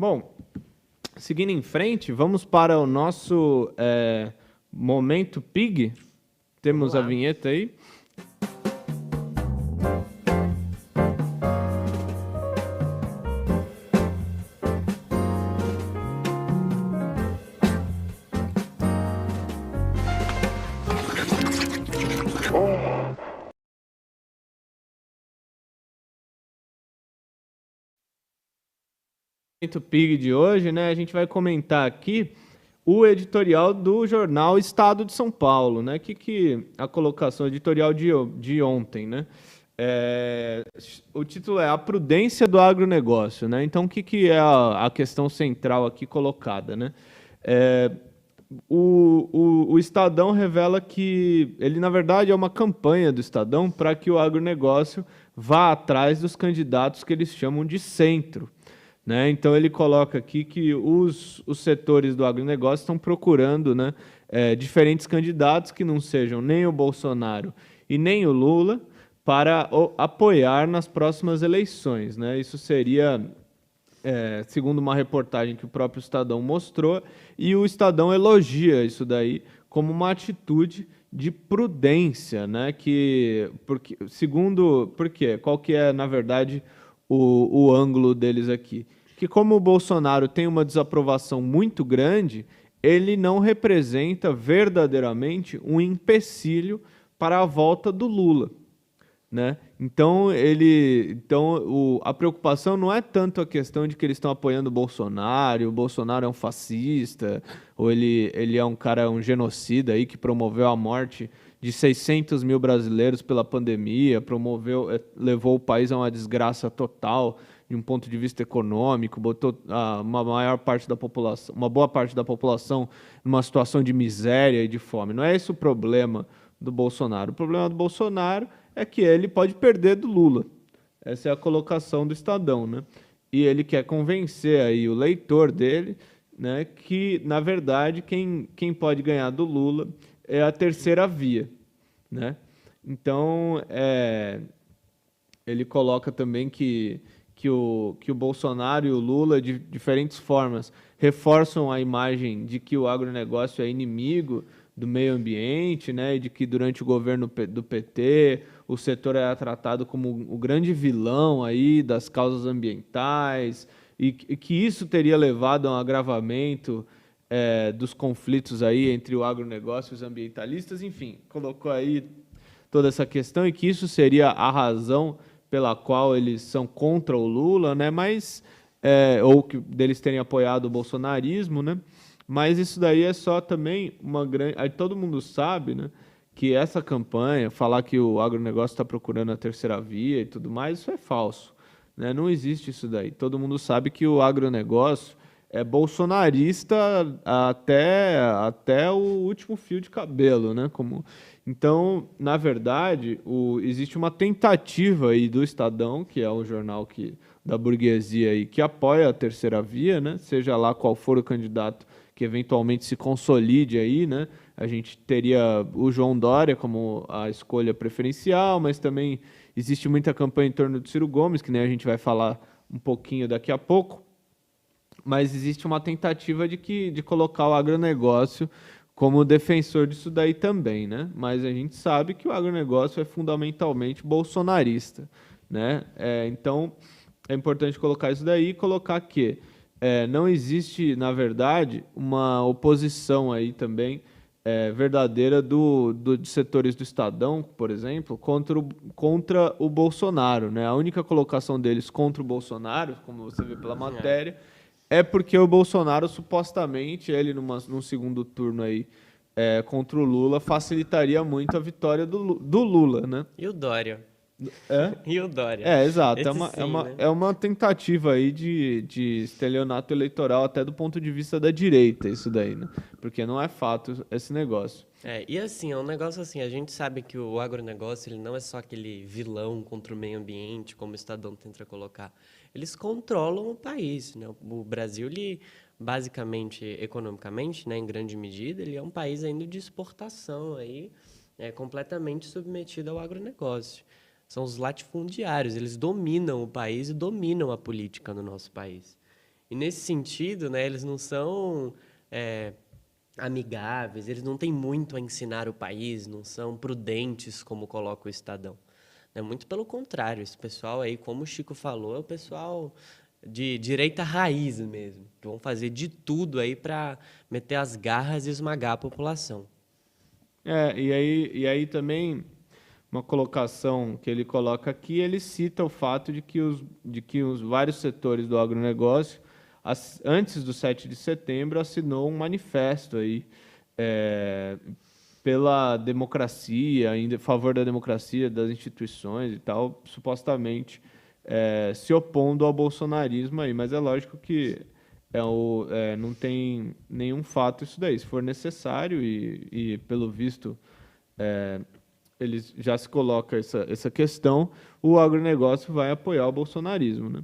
Bom, seguindo em frente, vamos para o nosso Momento Pig. Temos a vinheta aí. Momento Pig de hoje, né? A gente vai comentar aqui o editorial do jornal Estado de São Paulo, né? Que a colocação editorial de ontem, né? O título é A Prudência do Agronegócio, né? Então, o que é a questão central aqui colocada, né? O Estadão revela que ele, na verdade, é uma campanha do Estadão para que o agronegócio vá atrás dos candidatos que eles chamam de centro, né? Então, ele coloca aqui que os setores do agronegócio estão procurando, né, diferentes candidatos que não sejam nem o Bolsonaro e nem o Lula para apoiar nas próximas eleições, né? Isso seria, segundo uma reportagem que o próprio Estadão mostrou, e o Estadão elogia isso daí como uma atitude de prudência, né? Por quê? Qual que é, na verdade, o ângulo deles aqui? Que como o Bolsonaro tem uma desaprovação muito grande, ele não representa verdadeiramente um empecilho para a volta do Lula, né? Então a preocupação não é tanto a questão de que eles estão apoiando o Bolsonaro é um fascista, ou ele é um cara, um genocida aí que promoveu a morte de 600 mil brasileiros pela pandemia, levou o país a uma desgraça total de um ponto de vista econômico, botou uma boa parte da população numa situação de miséria e de fome. Não é esse o problema do Bolsonaro. O problema do Bolsonaro é que ele pode perder do Lula. Essa é a colocação do Estadão, né? E ele quer convencer aí o leitor dele, né, que, na verdade, quem pode ganhar do Lula é a terceira via, né? Então, ele coloca também que o Bolsonaro e o Lula, de diferentes formas, reforçam a imagem de que o agronegócio é inimigo do meio ambiente, né, e de que durante o governo do PT o setor era tratado como o grande vilão aí das causas ambientais e que isso teria levado a um agravamento dos conflitos aí entre o agronegócio e os ambientalistas, enfim, colocou aí toda essa questão e que isso seria a razão pela qual eles são contra o Lula, né? Mas ou que deles terem apoiado o bolsonarismo, né? Mas isso daí é só também uma grande. Aí todo mundo sabe, né? Que essa campanha, falar que o agronegócio está procurando a terceira via e tudo mais, isso é falso, né? Não existe isso daí. Todo mundo sabe que o agronegócio é bolsonarista até o último fio de cabelo, né? Então, na verdade, existe uma tentativa aí do Estadão, que é um jornal da burguesia aí, que apoia a terceira via, né? Seja lá qual for o candidato que eventualmente se consolide aí, né? A gente teria o João Dória como a escolha preferencial, mas também existe muita campanha em torno do Ciro Gomes, que nem a gente vai falar um pouquinho daqui a pouco. Mas existe uma tentativa de colocar o agronegócio como defensor disso daí também, né? Mas a gente sabe que o agronegócio é fundamentalmente bolsonarista, né? Então, é importante colocar isso daí e colocar que não existe, na verdade, uma oposição aí também verdadeira de setores do Estadão, por exemplo, contra o Bolsonaro, né? A única colocação deles contra o Bolsonaro, como você vê pela matéria, é porque o Bolsonaro, supostamente, ele num segundo turno aí contra o Lula, facilitaria muito a vitória do Lula, né? E o Dória? É? E o Dória? Exato. Esse sim, né? É uma tentativa aí de estelionato eleitoral até do ponto de vista da direita, isso daí, né? Porque não é fato esse negócio. E assim, é um negócio assim, a gente sabe que o agronegócio, ele não é só aquele vilão contra o meio ambiente, como o Estadão tenta colocar. Eles controlam o país, né? O Brasil, ele, basicamente, economicamente, né, em grande medida, ele é um país ainda de exportação aí, completamente submetido ao agronegócio. São os latifundiários, eles dominam o país e dominam a política no nosso país. E nesse sentido, né, eles não são amigáveis, eles não têm muito a ensinar o país, não são prudentes como coloca o Estadão. É muito pelo contrário, esse pessoal aí, como o Chico falou, é o pessoal de direita raiz mesmo, que vão fazer de tudo aí para meter as garras e esmagar a população. E aí também uma colocação que ele coloca aqui, ele cita o fato de que os vários setores do agronegócio, antes do 7 de setembro, assinou um manifesto aí, é, pela democracia, em favor da democracia, das instituições e tal, supostamente se opondo ao bolsonarismo aí. Mas é lógico que não tem nenhum fato isso daí. Se for necessário e pelo visto eles já se coloca essa questão, o agronegócio vai apoiar o bolsonarismo, né?